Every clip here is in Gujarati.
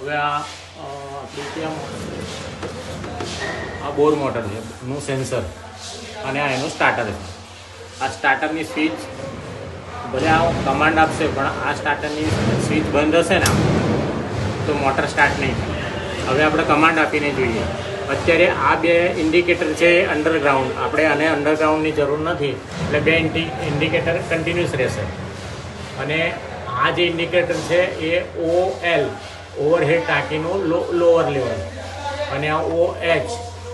હવે આ બોર મોટર છે નું સેન્સર અને આ એનું સ્ટાર્ટર છે. આ સ્ટાર્ટરની સ્વિચ ભલે આ કમાન્ડ આપશે પણ આ સ્ટાર્ટરની સ્વિચ બંધ હશે ને તો મોટર સ્ટાર્ટ નહીં થાય. હવે આપણે કમાન્ડ આપીને જોઈએ. અત્યારે આ બે ઇન્ડિકેટર છે અંડરગ્રાઉન્ડ, આપણે આને અંડરગ્રાઉન્ડની જરૂર નથી એટલે બે ઇન્ડિકેટર કન્ટિન્યુઅસ રહેશે. અને આ જે ઇન્ડિકેટર છે એ OL ઓવરહેડ ટાંકીનું લોઅર લેવલ અને આ OH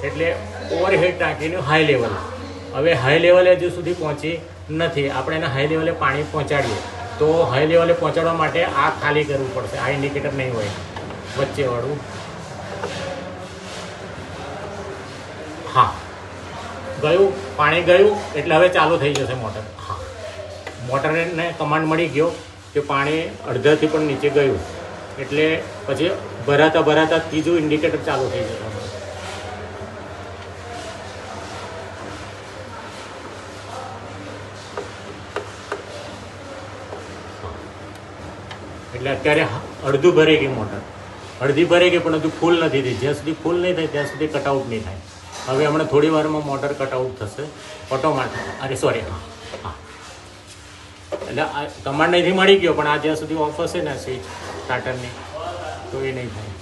એટલે ઓવરહેડ ટાંકીનું હાઈ લેવલ. હવે હાઈ લેવલે હજુ સુધી પહોંચી નથી, આપણે એને હાઈ લેવલે પાણી પહોંચાડીએ તો હાઈ લેવલે પહોંચાડવા માટે આ ખાલી કરવું પડશે. આ ઇન્ડિકેટર નહીં હોય વચ્ચેવાળું. હા ગયું, પાણી ગયું એટલે હવે ચાલુ થઈ જશે મોટર. હા મોટરને કમાન્ડ મળી ગયો કે પાણી અડધાથી પણ નીચે ગયું એટલે પછી ભરાતા ત્રીજું ઇન્ડિકેટર ચાલુ થઈ જશે. એટલે અત્યારે અડધું ભરાઈ ગઈ મોટર, અડધી ભરાઈ ગઈ પણ હજુ ફૂલ નથી થઈ. જ્યાં સુધી ફૂલ નહીં થાય ત્યાં સુધી કટઆઉટ નહીં થાય. હવે હમણાં થોડી વારમાં મોટર કટઆઉટ થશે ઓટોમેટિક. અરે સોરી, હા એટલે આ કમાન્ડ અહીંથી મળી ગયો પણ આ જ્યાં સુધી ઓફ હશે ને સ્વિચ સ્ટાર્ટરની તો એ નહીં થાય.